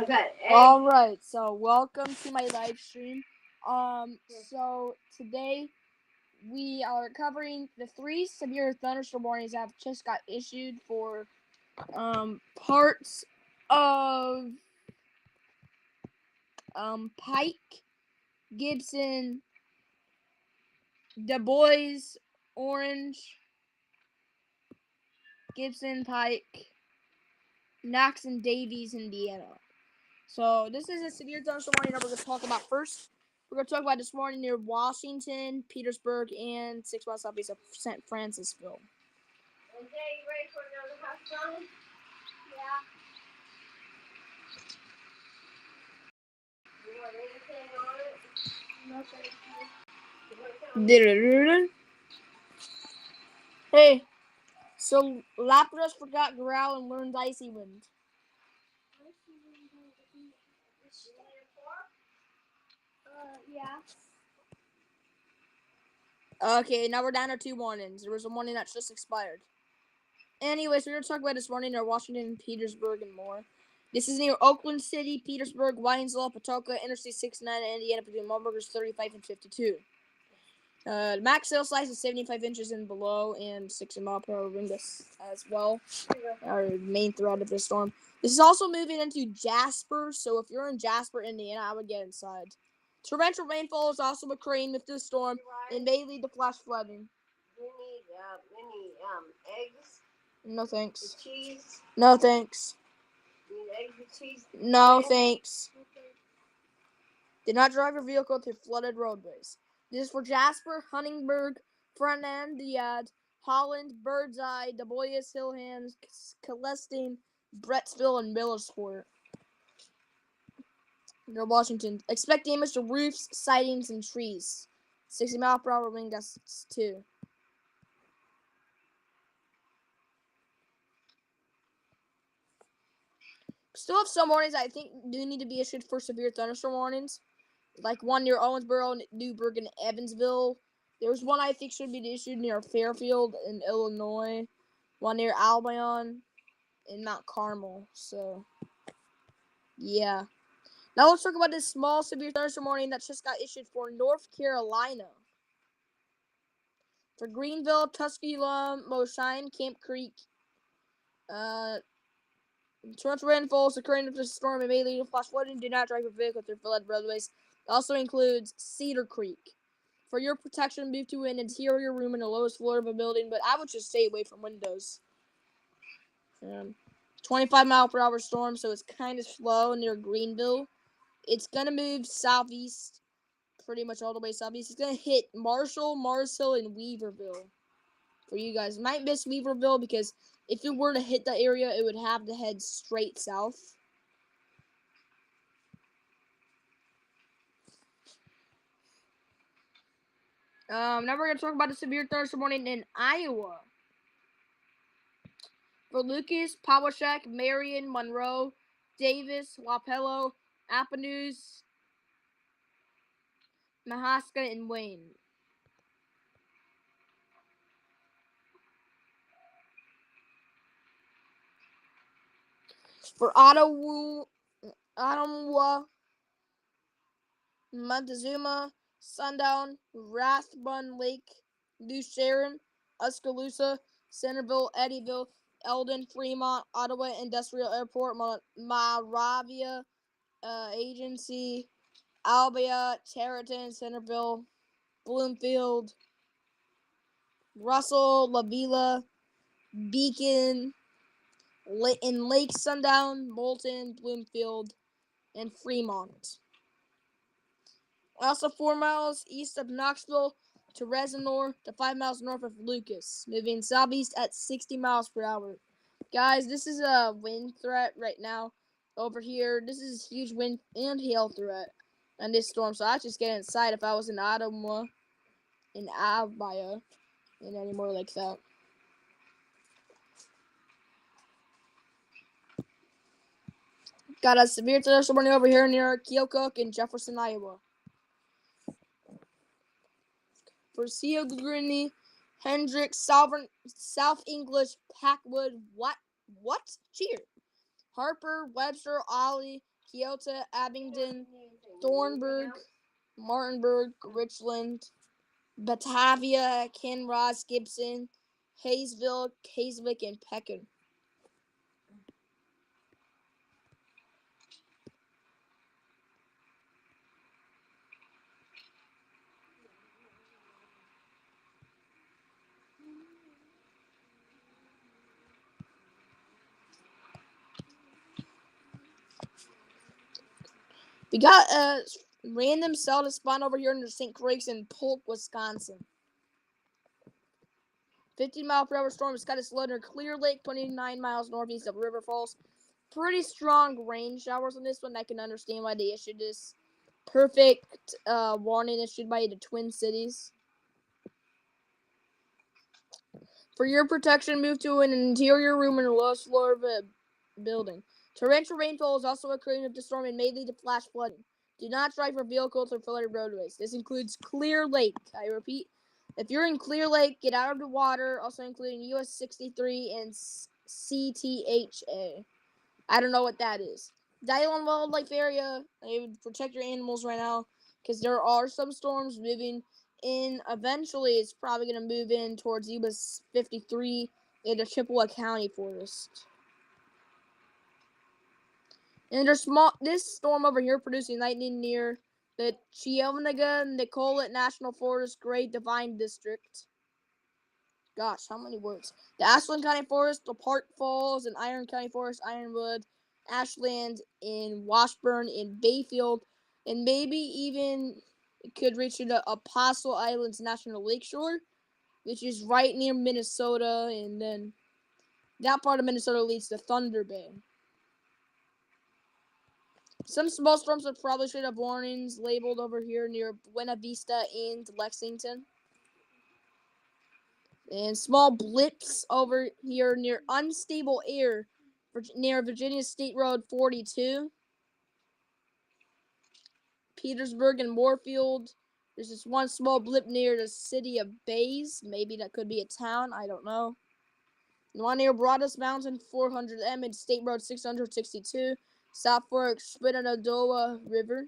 Okay. All right, so welcome to my live stream. So today we are covering the 3 severe thunderstorm warnings that just got issued for parts of Pike, Gibson, Du Bois, Orange, Gibson, Pike, Knox, and Davies, Indiana. So this is a severe thunderstorm warning that we're going to talk about first. We're going to talk about this morning near Washington, Petersburg, and 6 miles southeast of St. Francisville. Okay, you ready for another hot song? Yeah. You want anything on it? No, thank you. Hey, so Lapras forgot Growl and learned Icy Wind. Yeah. Okay, now we're down to 2 warnings. There was a warning that's just expired. Anyways, we're going to talk about this warning near Washington, Petersburg, and more. This is near Oakland City, Petersburg, Winslow, Patoka, Interstate 69 in Indiana between Marburgers 35 and 52. Max sail size is 75 inches and below, and 60 mile per hour wind gusts as well. Our main threat of this storm. This is also moving into Jasper, so if you're in Jasper, Indiana, I would get inside. Torrential rainfall is also occurring with this storm and may lead to flash flooding. We need eggs. No thanks. With cheese. No thanks. We need eggs with cheese. No thanks. Do not drive your vehicle through flooded roadways. This is for Jasper, Huntingburg, Fernandina, Holland, Birdseye, Du Bois, Hillham, Celestine, Brettsville, and Millersport. Near Washington. Expect damage to roofs, sidings, and trees. 60 mile per hour wind gusts too. Still have some warnings I think do need to be issued for severe thunderstorm warnings. Like one near Owensboro, Newburgh, and Evansville. There's one I think should be issued near Fairfield in Illinois. One near Albion in Mount Carmel. So, yeah. Now let's talk about this small severe thunderstorm warning that just got issued for North Carolina. For Greenville, Tusculum, Moshine, Camp Creek. Torrential rainfalls occurring with the storm and may lead to flash flooding. Do not drive your vehicle through flooded roadways. It also includes Cedar Creek. For your protection, move to an interior room in the lowest floor of a building, but I would just stay away from windows. 25 mile per hour storm, so it's kind of slow near Greenville. It's going to move southeast, pretty much all the way southeast. It's going to hit Marshall, Mars Hill, and Weaverville. For you guys, might miss Weaverville because if it were to hit that area, it would have to head straight south. Now we're going to talk about the severe thunderstorm warning in Iowa. For Lucas, Powashek, Marion, Monroe, Davis, Wapello, Appanoose, Mahaska, and Wayne. For Ottawa, Montezuma, Sundown, Rathbun Lake, New Sharon, Oskaloosa, Centerville, Eddyville, Eldon, Fremont, Ottawa Industrial Airport, Moravia Agency, Albia, Chariton, Centerville, Bloomfield, Russell, La Villa, Beacon, in Lake Sundown, Moulton, Bloomfield, and Fremont. Also 4 miles east of Knoxville to Resinor to 5 miles north of Lucas, moving southeast at 60 miles per hour. Guys, this is a wind threat right now over here. This is a huge wind and hail threat on this storm, so I'd just get inside if I was in Ottawa, in Albia, and anymore like that. Got a severe thunderstorm warning over here near Keokuk in Jefferson, Iowa. For Seal Green, Hendricks, South English, Packwood, what? Cheer. Harper, Webster, Ollie, Kyoto, Abingdon, Thornburg, Martinburg, Richland, Batavia, Kinross, Gibson, Hayesville, Hayswick, and Pekin. We got a random cell to spawn over here near St. Craig's in Polk, Wisconsin. 15-mile-per-hour storm is kind of slow near Clear Lake, 29 miles northeast of River Falls. Pretty strong rain showers on this one. I can understand why they issued this. Perfect warning issued by the Twin Cities. For your protection, move to an interior room in the lowest floor of a building. Torrential rainfall is also occurring with the storm and may lead to flash flooding. Do not drive your vehicles or flooded roadways. This includes Clear Lake. I repeat, if you're in Clear Lake, get out of the water, also including US 63 and CTHA. I don't know what that is. Dillon Wildlife Area, I would protect your animals right now because there are some storms moving in. Eventually, it's probably going to move in towards US 53 in the Chippewa County Forest. And there's this storm over here producing lightning near the Cheonega-Nicolet National Forest Great Divine District. Gosh, how many words? The Ashland County Forest, the Park Falls, and Iron County Forest, Ironwood, Ashland, in Washburn, in Bayfield, and maybe even it could reach the Apostle Islands National Lakeshore, which is right near Minnesota, and then that part of Minnesota leads to Thunder Bay. Some small storms that probably should have warnings labeled over here near Buena Vista and Lexington. And small blips over here near unstable air near Virginia State Road 42. Petersburg and Moorfield. There's this one small blip near the city of Bays. Maybe that could be a town. I don't know. The one near Broadus Mountain 400M and State Road 662. South Fork Shenandoah River.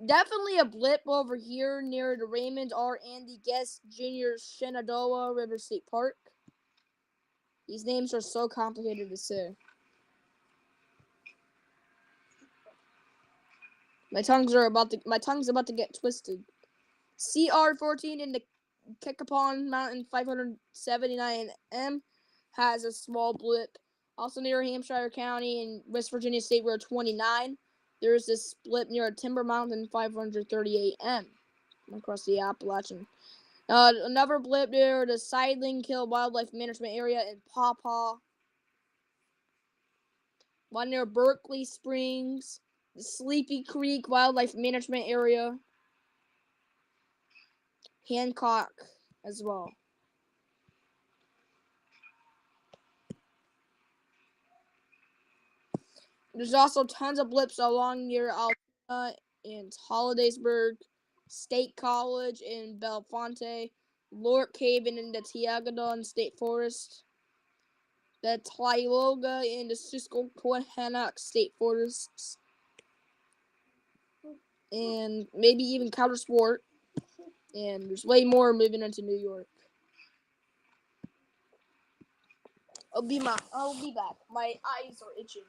Definitely a blip over here near the Raymond R. Andy Guest Jr. Shenandoah River State Park. These names are so complicated to say. My tongue's about to get twisted. CR14 in the Kekapon Mountain 579M has a small blip. Also near Hampshire County and West Virginia State Road 29. There's this blip near Timber Mountain 538M across the Appalachian. Another blip near the Sidling Kill Wildlife Management Area in Paw Paw. One near Berkeley Springs, the Sleepy Creek Wildlife Management Area, Hancock as well. There's also tons of blips along near Altoona and Hollidaysburg, State College in Bellefonte, Lork Haven in the Tiagadon State Forest, the Tioga and the Susquehannock State Forests, and maybe even Countersport. And there's way more moving into New York. I'll be back. My eyes are itching.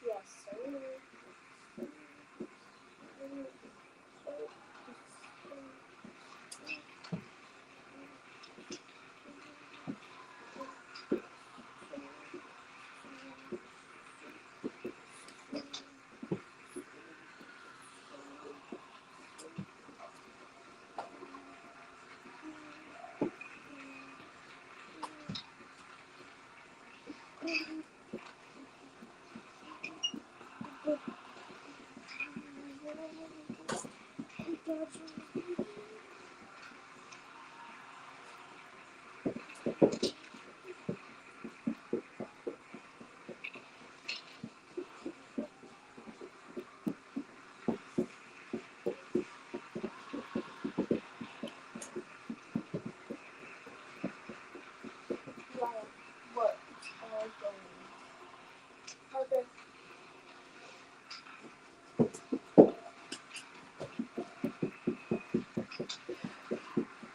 Yes, sir. What? Okay.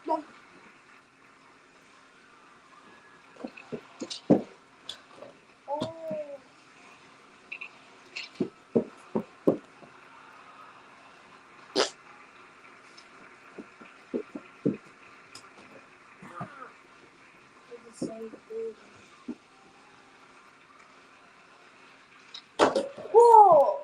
No. Oh. It's the same thing. Whoa!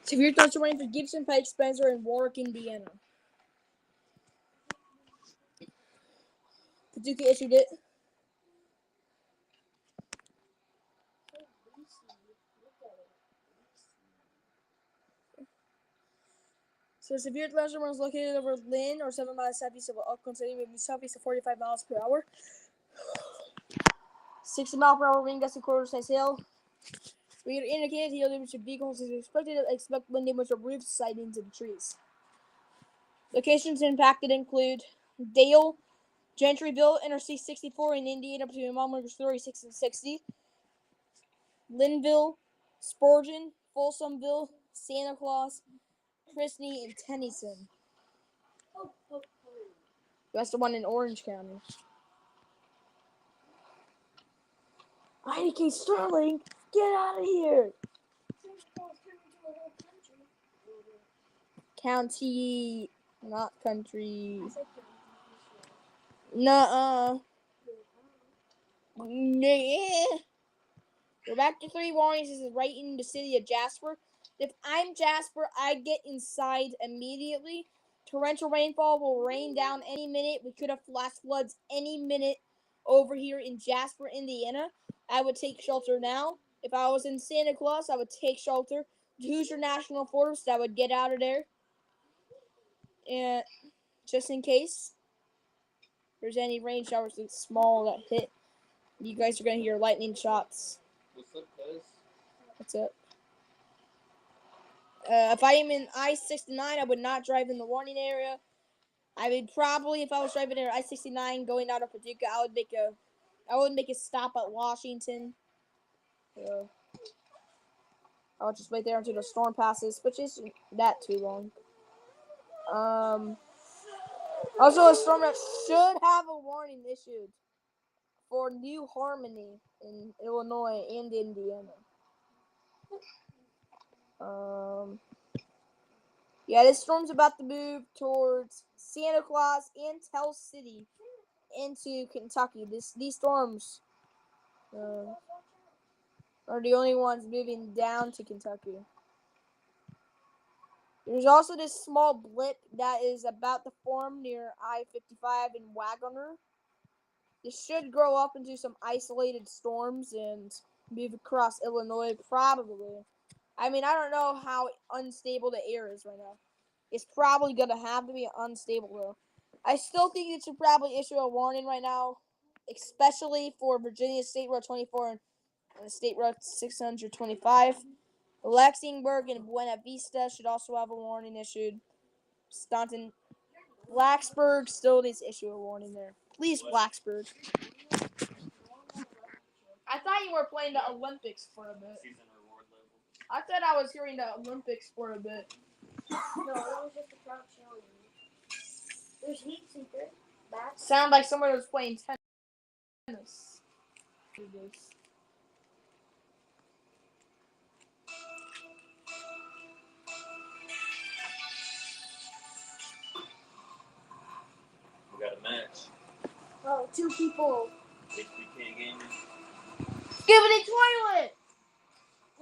Severe thunderstorm warning for Gibson, Pike, Spencer, and Warwick, Indiana. Paducah issued it. So severe thunderstorm is located over Lynn or 7 miles southeast of Oakland City, moving southeast of 45 miles per hour. 60 mile per hour wind gusts and quarter size hail. We are indicated hail damage to vehicles is expected to expect wind damage to roofs, sidings, and trees. Locations impacted include Dale, Gentryville, Interstate 64 in Indiana between miles 36 and 60. Linville, Spurgeon, Folsomville, Santa Claus, Chrisney, and Tennyson. That's the one in Orange County. IDK Sterling, get out of here! County, not country. Nuh-uh. Nah. We're back to 3 warnings. This is right in the city of Jasper. If I'm Jasper, I get inside immediately. Torrential rainfall will rain down any minute. We could have flash floods any minute over here in Jasper, Indiana. I would take shelter now. If I was in Santa Claus, I would take shelter. Hoosier National Forest, I would get out of there. And just in case there's any rain showers that's small that hit, you guys are going to hear lightning shots. What's up, guys? What's up? If I am in I-69, I would not drive in the warning area. I would probably, if I was driving in I-69 going out of Paducah, I would make a stop at Washington. I would just wait there until the storm passes, which isn't that too long. Also, a storm that should have a warning issued for New Harmony in Illinois and Indiana. Yeah, this storm's about to move towards Santa Claus and Tell City into Kentucky. These storms are the only ones moving down to Kentucky. There's also this small blip that is about to form near I-55 in Wagoner. This should grow up into some isolated storms and move across Illinois, probably. I mean, I don't know how unstable the air is right now. It's probably going to have to be unstable, though. I still think it should probably issue a warning right now, especially for Virginia State Road 24 and State Road 625. Lexingburg and Buena Vista should also have a warning issued. Staunton, Blacksburg still needs to issue a warning there. Please, Blacksburg. I thought you were playing the Olympics for a bit. Season reward level. I thought I was hearing the Olympics for a bit. No, that was just a crowd showing. There's heat seeker. That's Sound like someone was playing tennis. We got a match. oh, 2 people. HBK Gaming. Give it a toilet!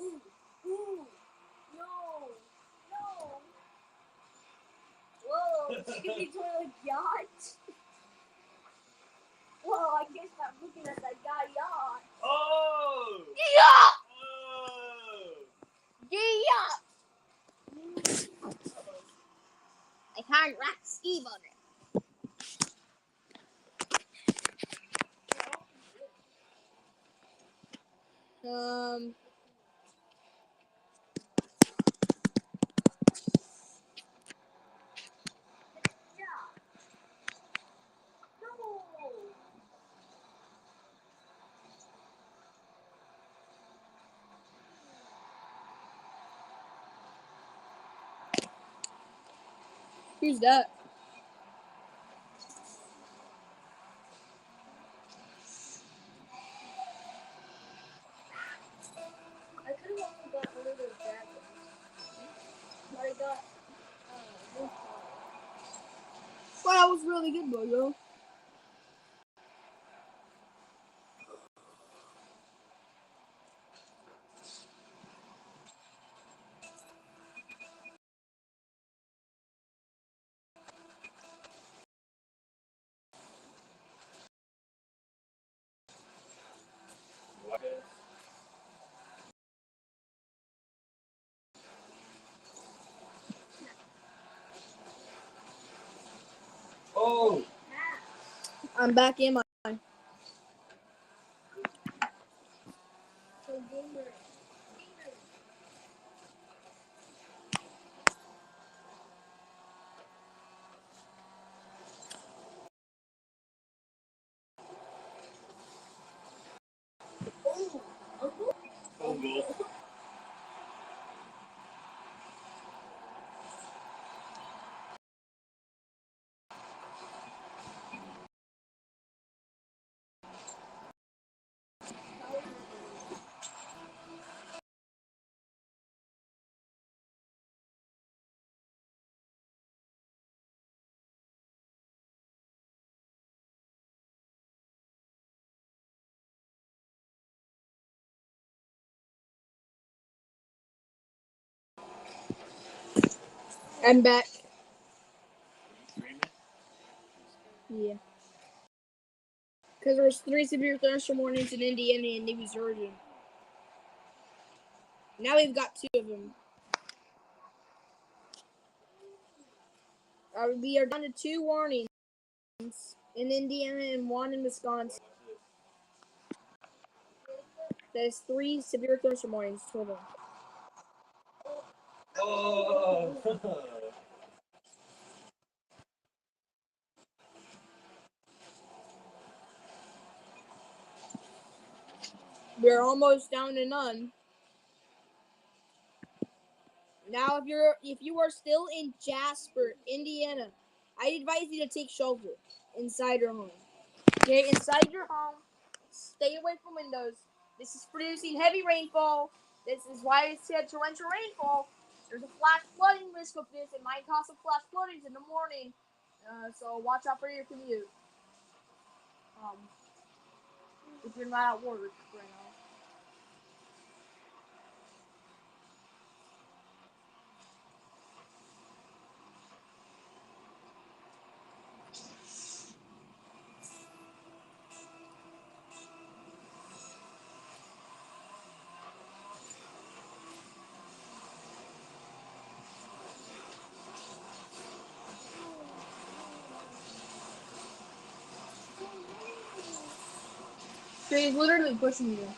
Ooh, ooh, no. Whoa, Skippy Toilet Yacht. looking at that guy yacht. Oh! Yeah! Oh! Yeah! I can't rock Steve on it. Who's that? I could have also got one of those dragons. But I got this Well, that was really good, bro. What? Oh! I'm back in my. so gamer. Oh, uncle? Oh, goal. I'm back. Streaming? Yeah. Because there was 3 severe thunderstorm warnings in Indiana and New Jersey. Now we've got 2 of them. We are down to 2 warnings in Indiana and 1 in Wisconsin. That is 3 severe thunderstorm warnings total. Oh! We're almost down to none. Now, if you are still in Jasper, Indiana, I advise you to take shelter inside your home. Okay, inside your home, stay away from windows. This is producing heavy rainfall. This is why I said torrential rainfall. There's a flash flooding risk of this. It might cause some flash floodings in the morning. So watch out for your commute. If you're not at work right now. He's literally pushing you.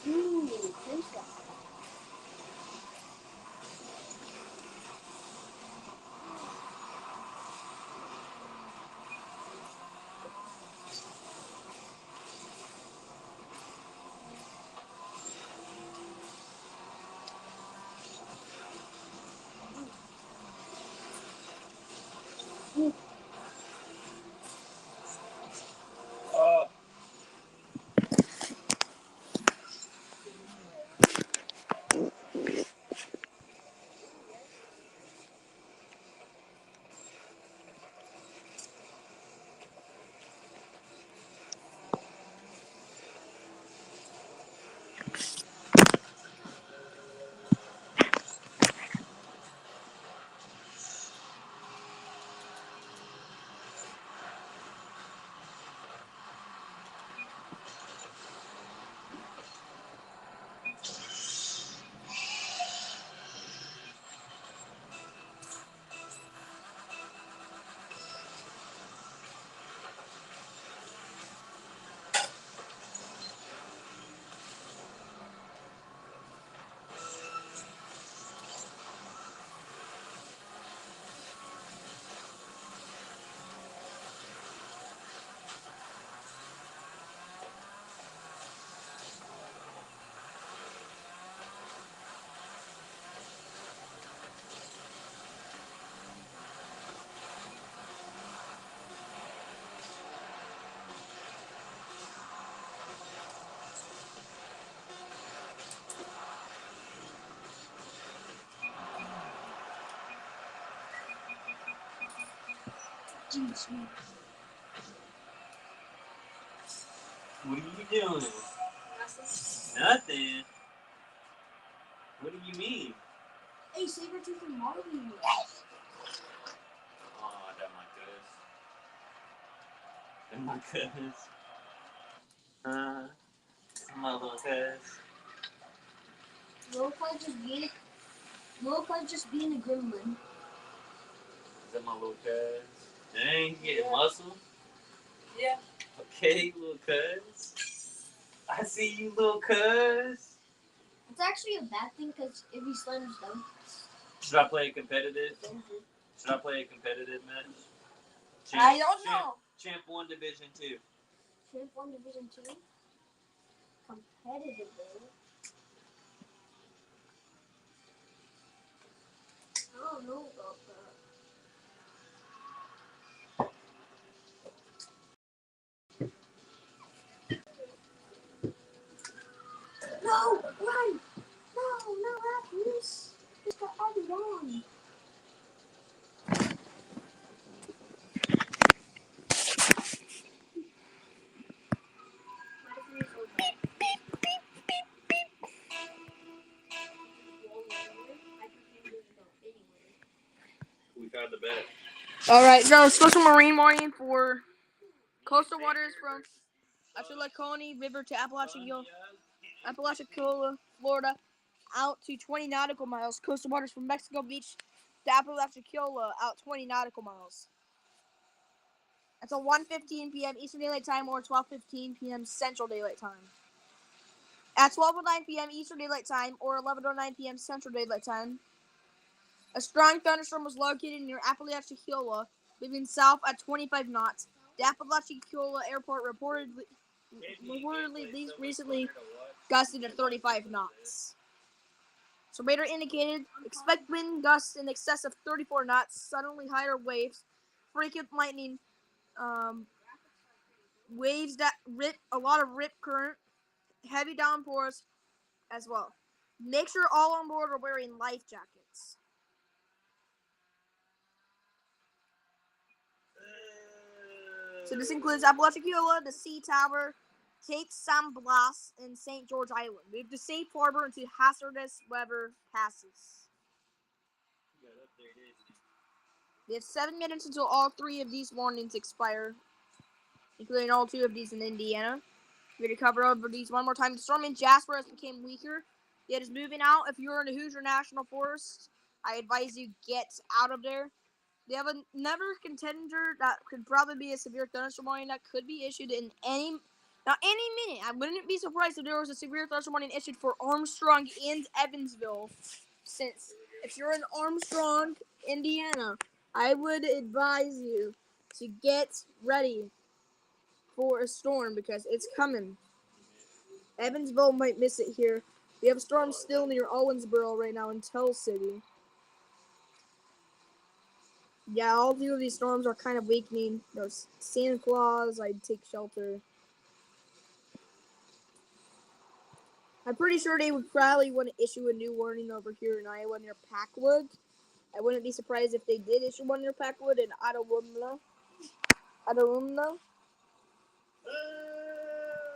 Ooh, pinch that. Jeez, What are you doing? nothing. Nothing. What do you mean? Hey, Sabertooth and Marley. Oh, that my goodness. That my goodness. My little cuz. Lil just being a gremlin. Is that my little cuz? Dang, you getting muscle? Yeah. Okay, little cuz. I see you, little cuz. It's actually a bad thing because if he slams down, Should I play a competitive? Should I play a competitive match? I don't know. Champ 1 Division 2. Champ 1 Division 2? Competitive, though. I don't know about that. No! Run! No, Raptors! Just got added on. We found the bet. All right, so special marine warning for coastal waters from Apalachicola River to Apalachicola, Florida, out to 20 nautical miles. Coastal waters from Mexico Beach to Apalachicola, out 20 nautical miles. Until 1:15 p.m. Eastern Daylight Time or 12:15 p.m. Central Daylight Time. At 12:09 p.m. Eastern Daylight Time or 11:09 p.m. Central Daylight Time, a strong thunderstorm was located near Apalachicola, moving south at 25 knots. The Apalachicola airport reportedly recently gusted at 35 knots. So radar indicated expect wind gusts in excess of 34 knots, suddenly higher waves, frequent lightning, waves that rip a lot of rip current, heavy downpours as well. Make sure all on board are wearing life jackets. So this includes Apalachicola, the Sea Tower, Cape San Blas, and St. George Island. Move to safe harbor into hazardous weather passes. We have 7 minutes until all 3 of these warnings expire, including all 2 of these in Indiana. We're going to cover over these one more time. The storm in Jasper has become weaker. It is moving out. If you're in the Hoosier National Forest, I advise you get out of there. They have another contender that could probably be a severe thunderstorm warning that could be issued in any minute. I wouldn't be surprised if there was a severe thunderstorm warning issued for Armstrong and Evansville. Since if you're in Armstrong, Indiana, I would advise you to get ready for a storm because it's coming. Evansville might miss it here. We have storms still near Owensboro right now in Tell City. Yeah, all 2 of these storms are kind of weakening. There's Santa Claus, I'd take shelter. I'm pretty sure they would probably want to issue a new warning over here in Iowa near Packwood. I wouldn't be surprised if they did issue one near Packwood and Adawumna.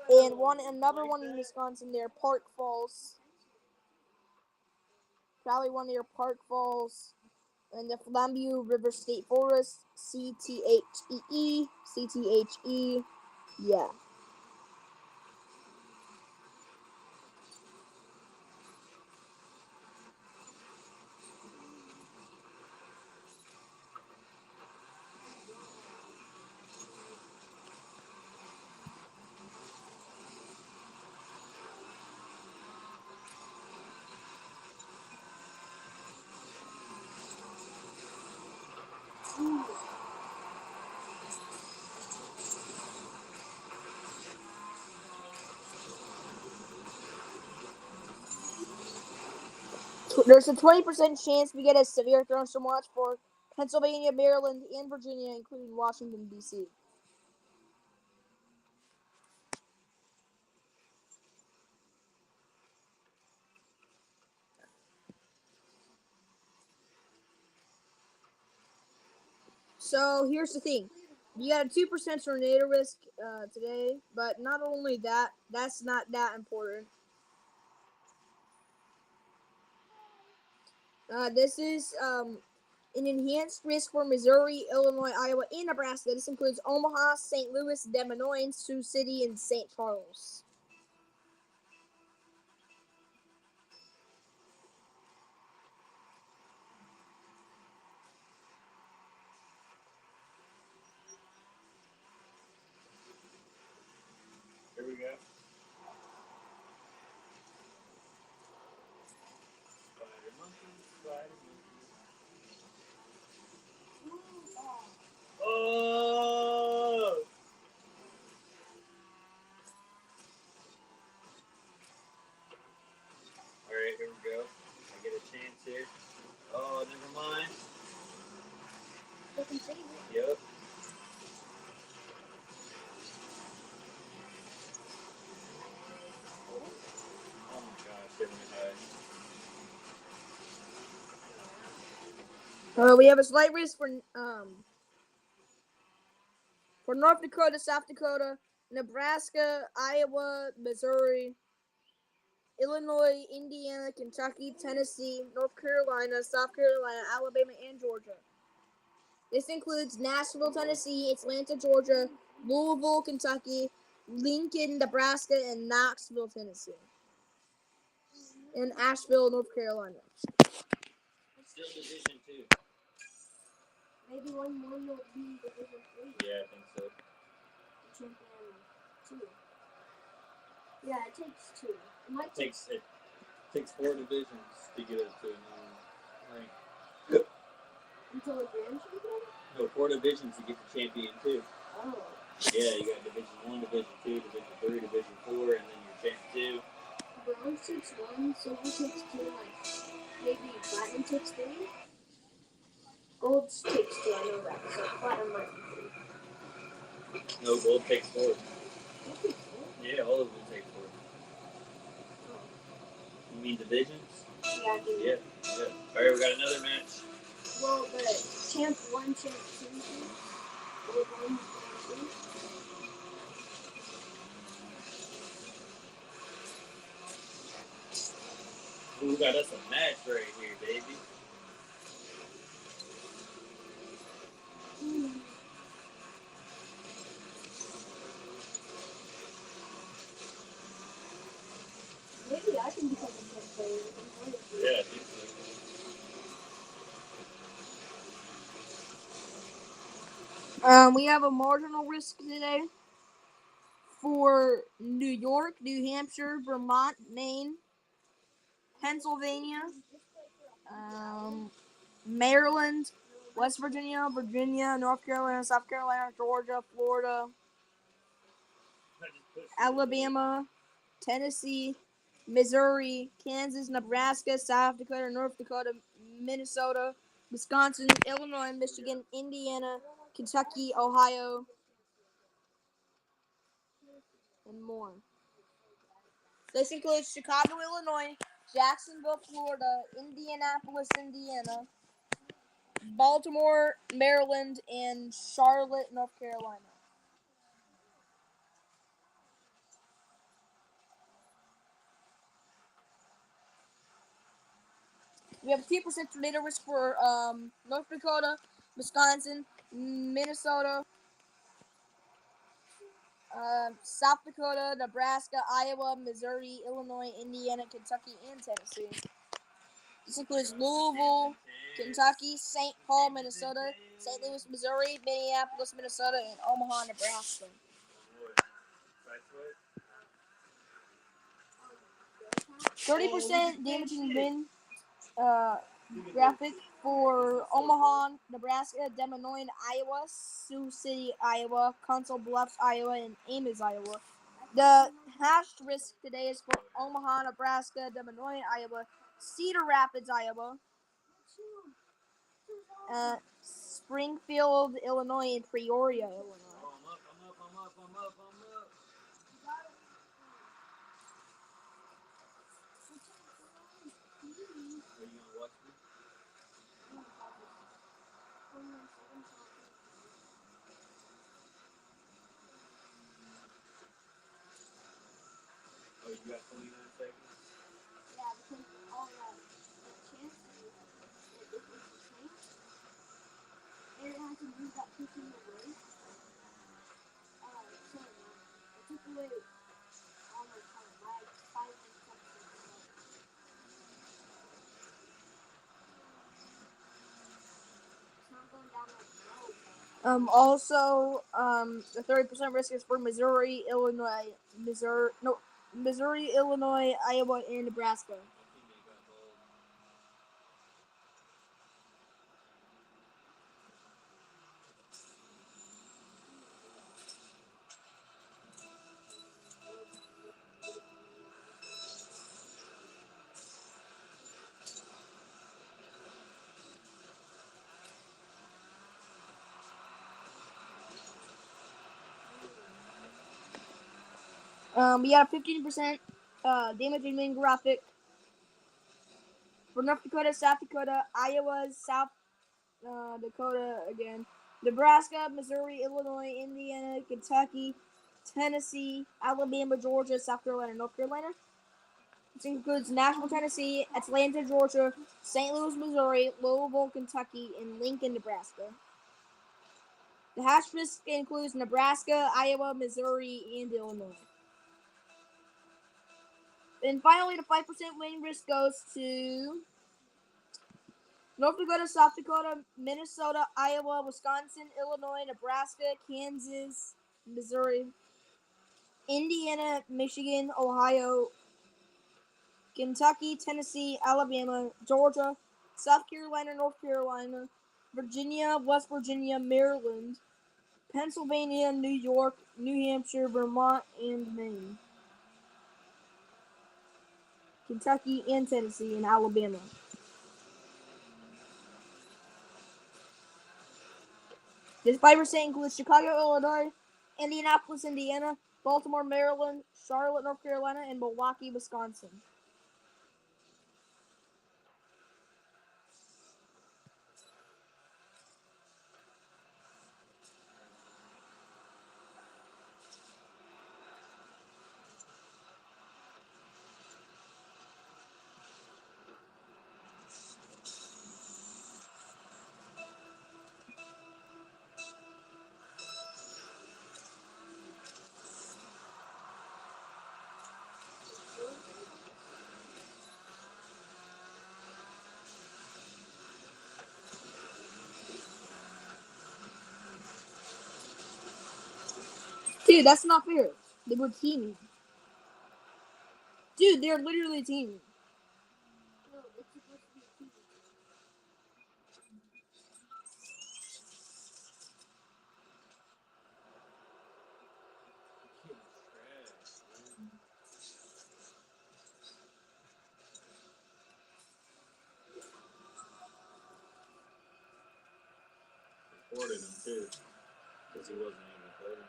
And another one in Wisconsin near Park Falls. Probably one near Park Falls. And the Columbia River State Forest, CTHEE. Yeah. There's a 20% chance we get a severe thunderstorm watch for Pennsylvania, Maryland, and Virginia, including Washington, D.C. So here's the thing. You got a 2% tornado risk today, but not only that, that's not that important. This is an enhanced risk for Missouri, Illinois, Iowa, and Nebraska. This includes Omaha, St. Louis, Des Moines, Sioux City, and St. Charles. Here we go. Spider monkey, spider monkey. Oh! Alright, here we go. I get a chance here. Oh, never mind. Yep. Oh my gosh, they're gonna die. We have a slight risk for North Dakota, South Dakota, Nebraska, Iowa, Missouri, Illinois, Indiana, Kentucky, Tennessee, North Carolina, South Carolina, Alabama, and Georgia. This includes Nashville, Tennessee, Atlanta, Georgia, Louisville, Kentucky, Lincoln, Nebraska, and Knoxville, Tennessee. And Asheville, North Carolina. Still Division 2. Maybe one more will be Division 3. Yeah, I think so. Champion 2. Yeah, it takes 2. It might It takes 4 divisions to get us to a new rank. until the grand champion? No, 4 divisions to get to champion 2. Oh. Yeah, you got Division 1, Division 2, Division 3, Division 4, and then your champ 2. Bronze takes 1, silver takes 2, like maybe platinum takes 3. Gold takes 2, I know that, so platinum might be 3. No, gold takes 4. Gold takes 4? Yeah, all of them take 4. Oh. You mean divisions? Yeah, I do. Yeah. Alright, we got another match. Well, the champ 1, champ 2, gold 1, 2. We got us a match right here, baby. Maybe I can become a champ player. Yeah, I think so. We have a marginal risk today for New York, New Hampshire, Vermont, Maine, Pennsylvania, Maryland, West Virginia, Virginia, North Carolina, South Carolina, Georgia, Florida, Alabama, Tennessee, Missouri, Kansas, Nebraska, South Dakota, North Dakota, Minnesota, Wisconsin, Illinois, Michigan, Indiana, Kentucky, Ohio, and more. This includes Chicago, Illinois, Jacksonville, Florida, Indianapolis, Indiana, Baltimore, Maryland, and Charlotte, North Carolina. We have a 2% tornado risk for North Dakota, Wisconsin, Minnesota, South Dakota, Nebraska, Iowa, Missouri, Illinois, Indiana, Kentucky, and Tennessee. This includes Louisville, Kentucky, St. Paul, Minnesota, St. Louis, Missouri, Minneapolis, Minnesota, and Omaha, Nebraska. 30% damaging wind graphic for Omaha, Nebraska, Des Moines, Iowa, Sioux City, Iowa, Council Bluffs, Iowa, and Ames, Iowa. The hashed risk today is for Omaha, Nebraska, Des Moines, Iowa, Cedar Rapids, Iowa, Springfield, Illinois, and Peoria, Illinois. I'm up. Are you gonna watch me? You got 29 seconds. Yeah, because all that chance is that if it's the same, and it has to move that person away. Sorry, man. It took away all my time. I had 5 minutes left. It's not going down like no. Also, the 30% risk is for Missouri, Illinois, Missouri, Illinois, Iowa, and Nebraska. My teammate got gold. We got a 15% damage remaining graphic for North Dakota, South Dakota, Iowa, South Dakota again, Nebraska, Missouri, Illinois, Indiana, Kentucky, Tennessee, Alabama, Georgia, South Carolina, North Carolina. This includes Nashville, Tennessee, Atlanta, Georgia, St. Louis, Missouri, Louisville, Kentucky, and Lincoln, Nebraska. The hash risk includes Nebraska, Iowa, Missouri, and Illinois. And finally, the 5% win risk goes to North Dakota, South Dakota, Minnesota, Iowa, Wisconsin, Illinois, Nebraska, Kansas, Missouri, Indiana, Michigan, Ohio, Kentucky, Tennessee, Alabama, Georgia, South Carolina, North Carolina, Virginia, West Virginia, Maryland, Pennsylvania, New York, New Hampshire, Vermont, and Maine. Kentucky and Tennessee and Alabama. This 5% includes Chicago, Illinois, Indianapolis, Indiana, Baltimore, Maryland, Charlotte, North Carolina, and Milwaukee, Wisconsin. Dude, that's not fair. They were teaming. Dude, they're literally teaming. No, it's supposed to be a TV. Kid's trash, man. Recorded him too, because he wasn't even playing.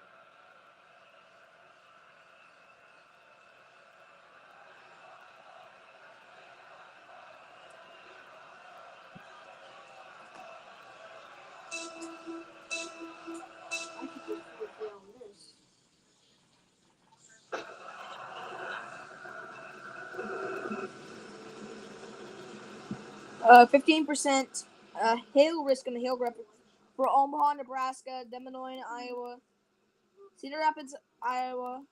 I could just play on this. 15% hail risk in the hail graphic for Omaha, Nebraska, Des Moines, Iowa, Cedar Rapids, Iowa,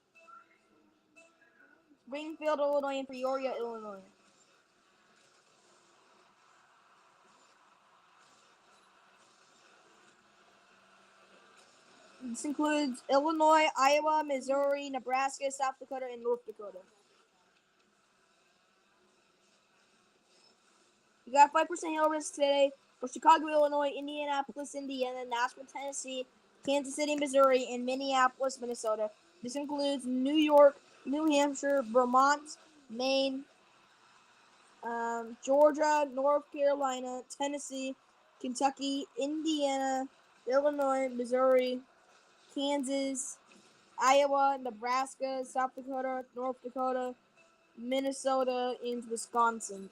Springfield, Illinois, and Peoria, Illinois. This includes Illinois, Iowa, Missouri, Nebraska, South Dakota, and North Dakota. We got 5% hail risk today for Chicago, Illinois, Indianapolis, Indiana, Nashville, Tennessee, Kansas City, Missouri, and Minneapolis, Minnesota. This includes New York, New Hampshire, Vermont, Maine, Georgia, North Carolina, Tennessee, Kentucky, Indiana, Illinois, Missouri, Kansas, Iowa, Nebraska, South Dakota, North Dakota, Minnesota, and Wisconsin.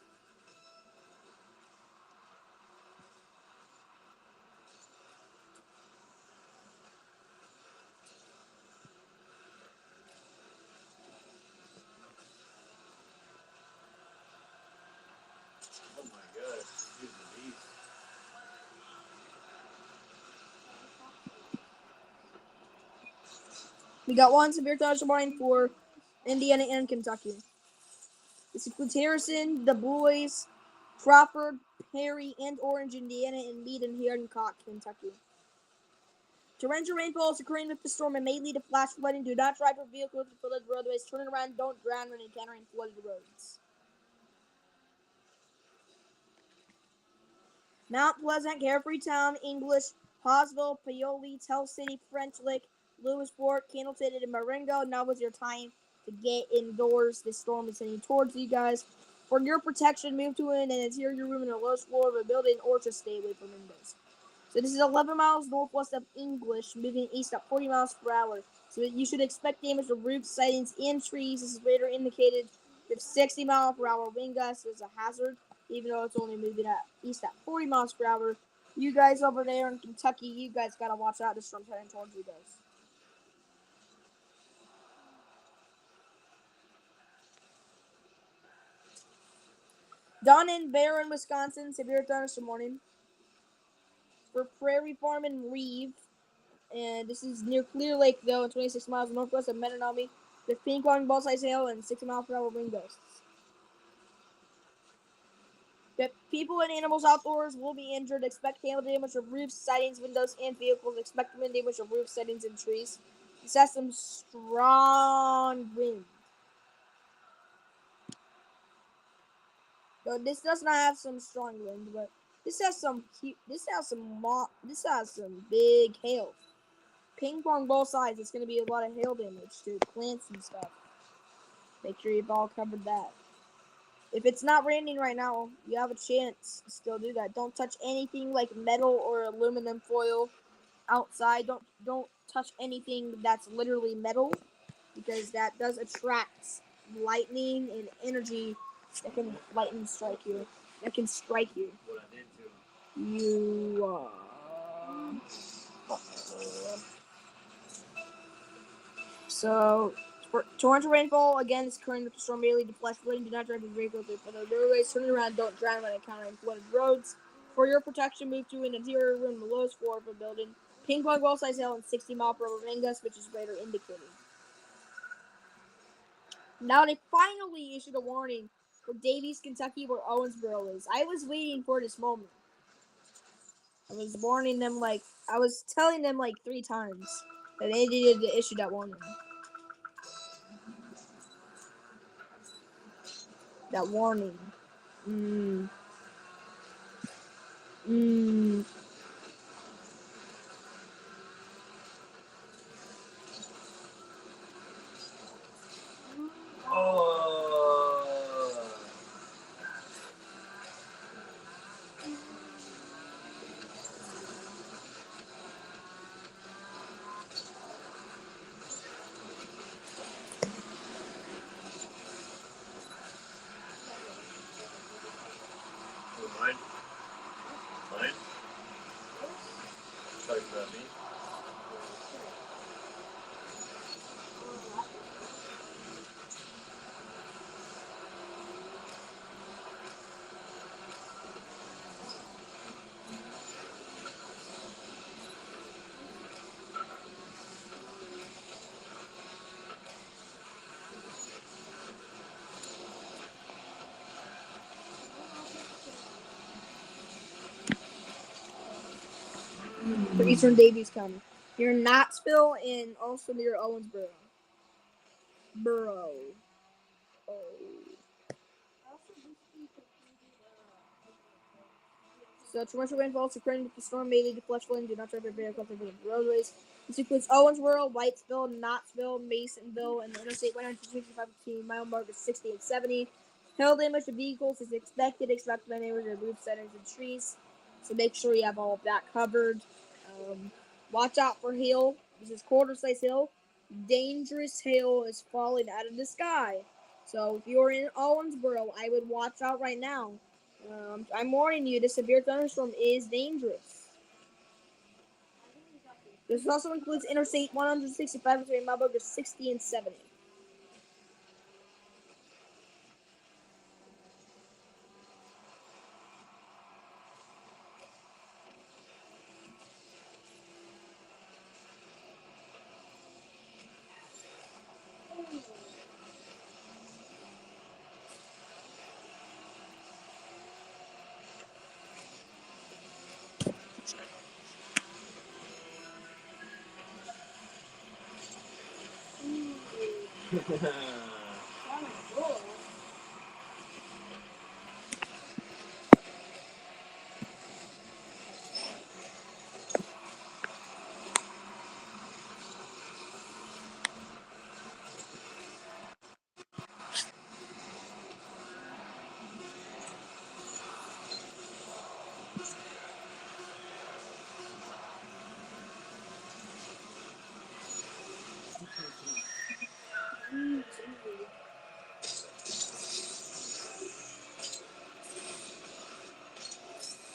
We got one severe thunderstorm warning for Indiana and Kentucky. This includes Harrison, the boys, Crawford, Perry, and Orange, Indiana, and Meade and Hancock, Kentucky. Torrential rainfall is occurring with the storm and may lead to flash flooding. Do not drive your vehicle to flooded roadways. Turn around, don't drown when encountering flooded roads. Mount Pleasant, Carefree Town, English, Hawesville, Paoli, Tell City, French Lick, Lewisport, Candleton, and Marengo. Now is your time to get indoors. This storm is heading towards you guys. For your protection, move to an interior room in the lowest floor of a building or just stay away from windows. So this is 11 miles northwest of English, moving east at 40 miles per hour. So you should expect damage to roofs, sidings, and trees. This is radar indicated with 60 mile per hour wind gusts is a hazard, even though it's only moving at east at 40 miles per hour. You guys over there in Kentucky, you guys gotta watch out. The storm's heading towards you guys. Down in Barron, Wisconsin, severe thunderstorm warning for Prairie Farm and Reeve. And this is near Clear Lake, though, 26 miles northwest of Menominee, with ping pong ball size hail and 60 mile per hour wind gusts. The people and animals outdoors will be injured. Expect hail damage of roofs, sidings, windows, and vehicles. Expect wind damage of roofs, sidings, and trees. This has some strong wind. Though this does not have some strong wind, but this has some big hail. Ping pong ball size. It's going to be a lot of hail damage to plants and stuff. Make sure you've all covered that. If it's not raining right now, you have a chance to still do that. Don't touch anything like metal or aluminum foil outside. Don't touch anything that's literally metal, because that does attract lightning and energy that can lightning strike you. That can strike you. What I did to him. You So, for torrential rainfall, again, is occurring with the storm may lead to flash flooding. Do not drive your vehicle through flooded roadways. Turn around, don't drown when encountering flooded roads. For your protection, move to an interior room, the lowest floor of a building. Ping pong ball size hail and 60 mile per hour wind gusts, which is radar indicated. Now they finally issued a warning for Davies, Kentucky, where Owensboro is. I was waiting for this moment. I was telling them like 3 times that they needed to issue that warning. That warning. Oh. Mine? Mine? Talking about me? For Eastern Davies County. Near Knoxville and also near Owensboro. Oh. So torrential rainfall is occurring with the storm may lead to flash flooding. Do not drive your vehicle through the roadways. This includes Owensboro, Whitesville, Knoxville, Masonville, and the Interstate 165 between mile markers 60 and 70. Hail damage to vehicles is expected. Expect wind damage to roof settings and trees. So make sure you have all of that covered. Watch out for hail. This is quarter-size hail. Dangerous hail is falling out of the sky. So if you're in Owensboro, I would watch out right now. I'm warning you, this severe thunderstorm is dangerous. This also includes Interstate 165 between mile markers 60 and 70.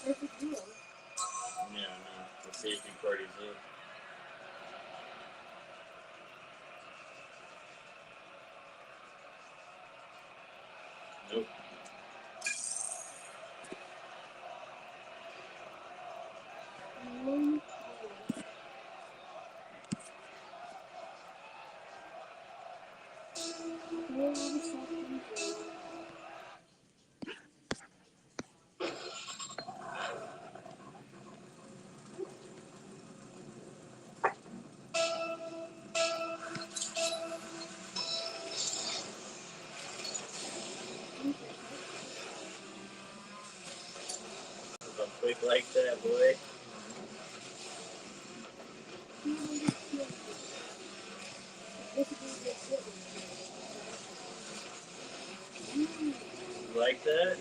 Perfect deal. Yeah, no, the safety party's in. Nope. If I'm quick like that, boy. You like that?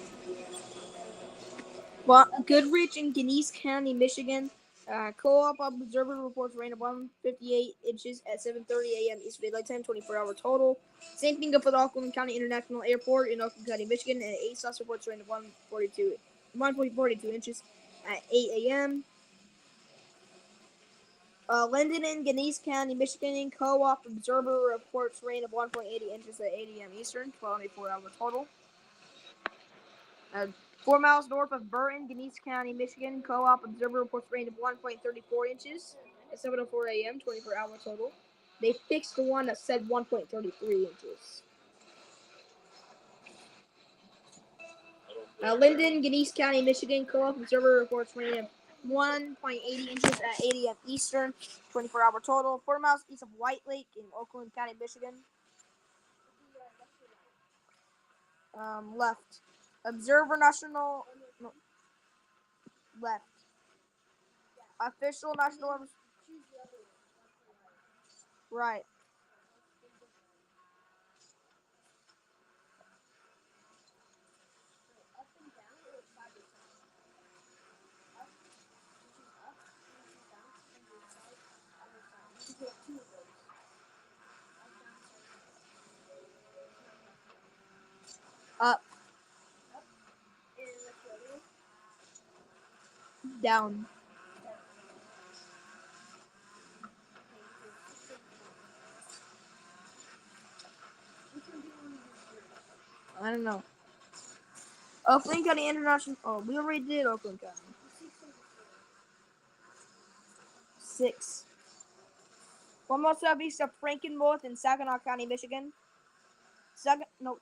Well, Goodrich in Genesee County, Michigan. Co-op observer reports rain of 158 inches at 7:30 a.m. East Daylight Time, 24-hour total. Same thing for the Oakland County International Airport in Oakland County, Michigan, and ASOS reports rain of 1.42 inches at 8 a.m. Linden in Genesee County, Michigan. Co-op observer reports rain of 1.80 inches at 8 a.m. Eastern, 24-hour total. 4 miles north of Burton, Genesee County, Michigan. Co-op observer reports rain of 1.34 inches at 7:04 a.m. 24-hour total. They fixed the one that said 1.33 inches. Linden, Genesee County, Michigan. Co-op observer reports rain of 1.80 inches at 8 a.m. Eastern. 24-hour total. 4 miles east of White Lake in Oakland County, Michigan. Left. Observer National. No, left. Official National. Right. Up. Down. I don't know. Oakland County International. Oh, we already did Oakland County. 6. 1 mile southeast of Frankenmuth in Saginaw County, Michigan.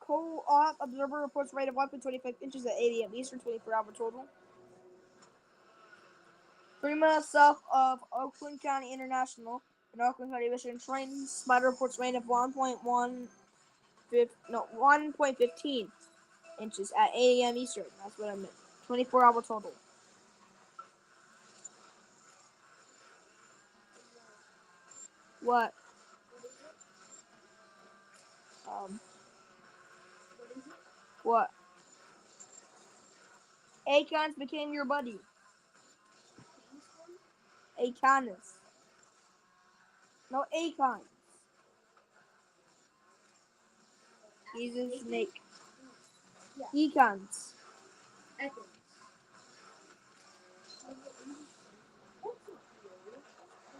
Co-op observer reports rate of 1.25 inches at 8 a.m. Eastern, 24-hour total. 3 miles south of Oakland County International in Oakland County, Michigan. Train spider reports rain of 1.15 inches at 8 a.m. Eastern. That's what I meant. 24-hour total. What? What? Acons became your buddy. Aconus. No, Acon. He's a snake. Econs.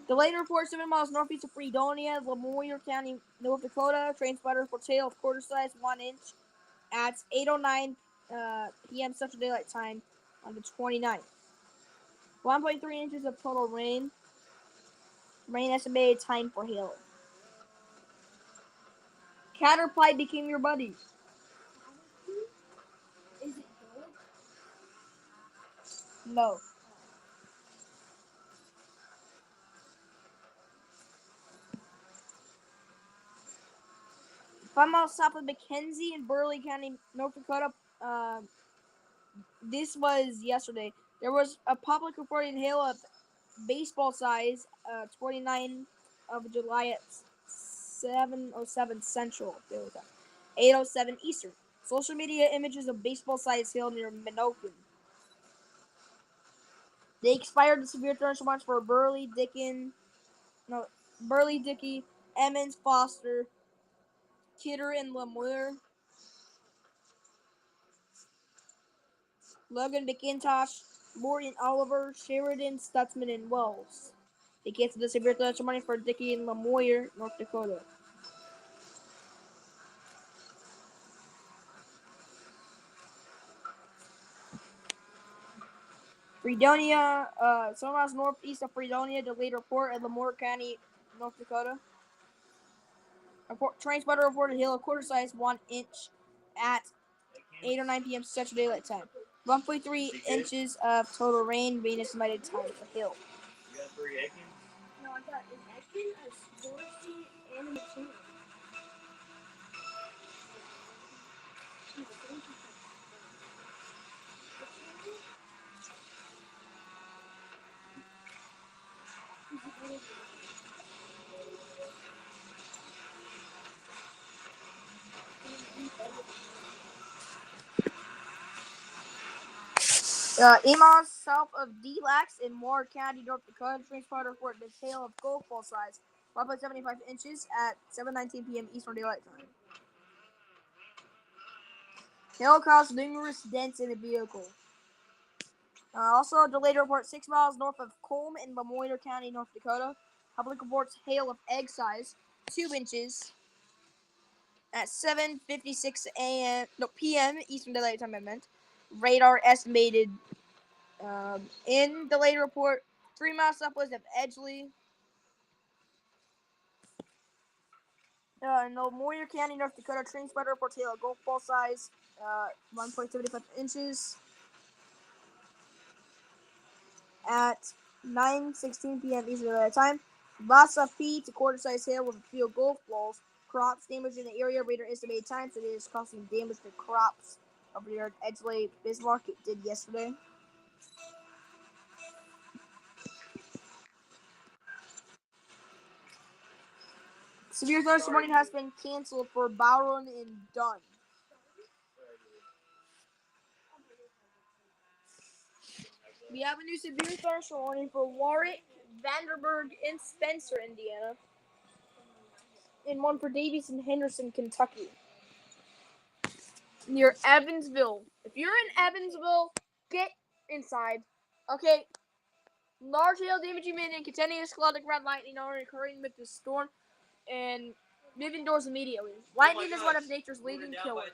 Delayed report 7 miles northeast of Fredonia, Lemoyne County, North Dakota. Train spider for tail of quarter size, 1 inch at 8:09 p.m. Central Daylight Time on the 29th. 1.3 inches of total rain. Rain estimated time for hail. Caterpie became your buddy. Is it good? No. 5 miles south of McKenzie in Burleigh County, North Dakota. This was yesterday. There was a public reporting hail of baseball size, 29 of July at 7:07 Central, 8:07 Eastern. Social media images of baseball size hail near Minokan. They expired the severe thunderstorm watch for Burleigh, Dickey, Emmons, Foster, Kidder, and Lemuel. Logan, McIntosh, Morton, Oliver, Sheridan, Stutzman, and Wells. They canceled the severe thunderstorm warning for Dickey and Lemuel, North Dakota. Fredonia, some miles northeast of Fredonia, delayed report at Lemoore County, North Dakota. Train spotter reported hail of quarter size 1 inch at 8:09 p.m. Central Daylight Time. 1.3 inches of total rain being estimated time for hail. You got 3 Aikens? No, I got an Akin, a Dorsey, and a Machine. Miles south of Delax in Moore County, North Dakota. Train spotter reported this hail of golf ball size 1.75 inches at 7:19 p.m. Eastern Daylight Time. Hail caused numerous dents in the vehicle. Also, a delayed report 6 miles north of Colm in Lemoyne County, North Dakota. Public reports hail of egg size 2 inches at 7:56 p.m. Eastern Daylight Time. I meant. Radar estimated in delayed report 3 miles southwest of Edgeley. In Lemoyne County, North Dakota, train spotter reports hail of golf ball size 1.75 inches at 9:16 p.m. Eastern Daylight Time. Vasa feet to quarter size hail with a few golf balls. Crops damage in the area. Radar estimated time, so it is causing damage to crops over there at Edgeley, Bismarck. It did yesterday. Severe thunderstorm warning has been canceled for Bowron and Dunn. We have a new severe thunderstorm warning for Warwick, Vanderburgh, and Spencer, Indiana. And one for Davies and Henderson, Kentucky. Near Evansville. If you're in Evansville, get inside. Okay. Large hail damaging man and continuous scalding red lightning are occurring with the storm and move indoors immediately. Lightning is one of nature's leading killers.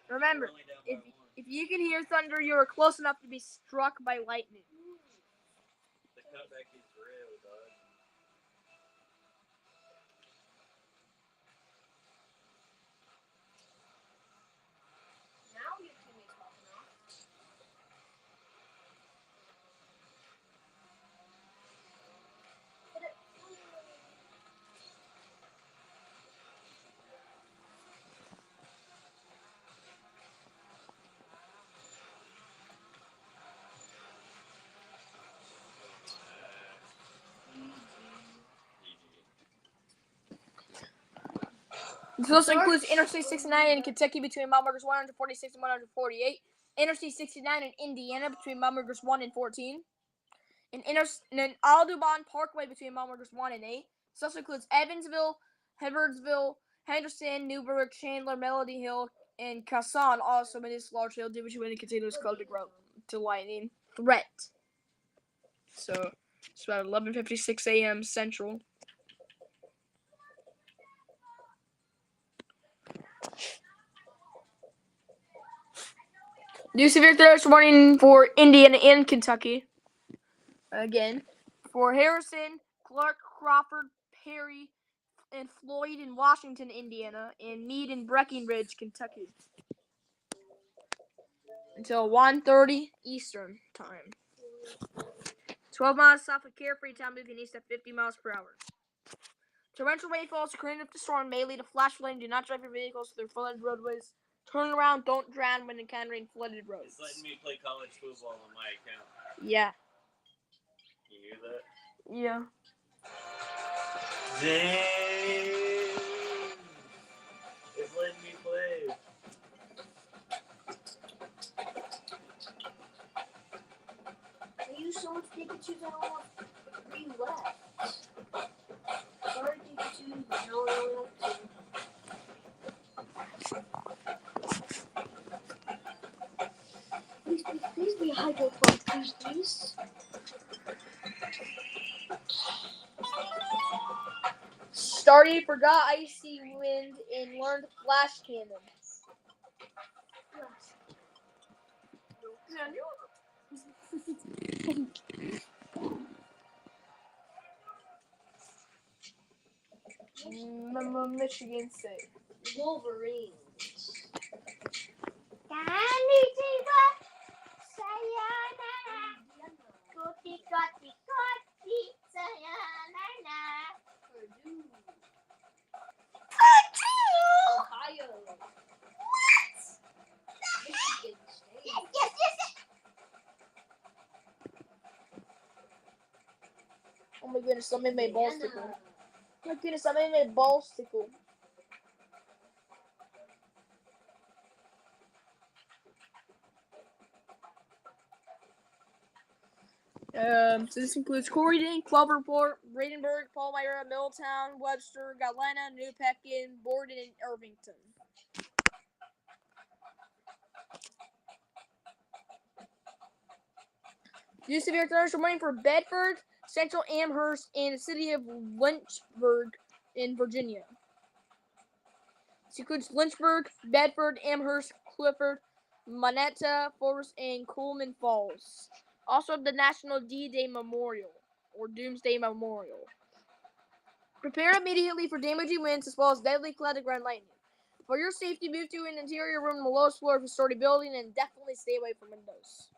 Remember, if you can hear thunder, you are close enough to be struck by lightning. The cutback is real, dog. Now your teammate's popping off. This also includes Interstate 69 in Kentucky between mile markers 146 and 148. Interstate 69 in Indiana between mile markers 1 and 14. And Audubon Parkway between mile markers 1 and 8. This also includes Evansville, Hedwardsville, Henderson, Newburgh, Chandler, Melody Hill, and Kasson. Also in this large hail damage when it continues to lightning threat. So it's about 11:56 a.m. Central. New severe thunderstorm warning for Indiana and Kentucky. Again, for Harrison, Clark, Crawford, Perry, and Floyd in Washington, Indiana, and Meade in Breckenridge, Kentucky. Until 1:30 Eastern Time. 12 miles south of Carefree Town, moving east at 50 miles per hour. Torrential rainfalls occurring with the storm may lead to flash flooding. Do not drive your vehicles through flooded roadways. Turn around. Don't drown when encountering flooded roads. It's letting me play college football on my account. Yeah. You hear that? Yeah. Dang! It's letting me play. I use so much Pikachu that I want 3 left. Sorry, Pikachu. No, I only have 2. Please be Hydro Pump, please. Stardy forgot icy wind and learned flash cannon. Michigan State. Wolverines. Ohio. Michigan State. Oh my goodness, somebody made balls tickle. Oh my goodness, somebody made balls tickle. So this includes Corydon, Cloverport, Bradenburg, Palmyra, Middletown, Webster, Galena, New Pekin, Borden, and Irvington. Due to severe thunderstorm warning for Bedford, Central Amherst, and the city of Lynchburg in Virginia. This includes Lynchburg, Bedford, Amherst, Clifford, Monetta, Forest, and Coleman Falls. Also, the National D-Day Memorial, or Doomsday Memorial. Prepare immediately for damaging winds as well as deadly cloud ground lightning. For your safety, move to an interior room on the lowest floor of a sturdy building and definitely stay away from windows.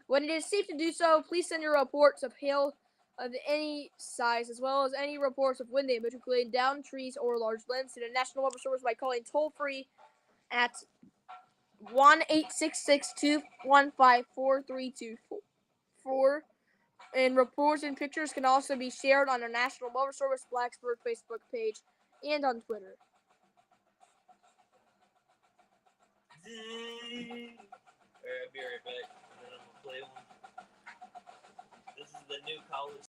When it is safe to do so, please send your reports of hail of any size, as well as any reports of wind damage, including downed trees or large limbs, to the National Weather Service by calling toll-free at 1-866-215-4324. And reports and pictures can also be shared on our National Weather Service Blacksburg Facebook page and on Twitter. Alright, I'll be right back. And then I'm gonna play one. This is the new college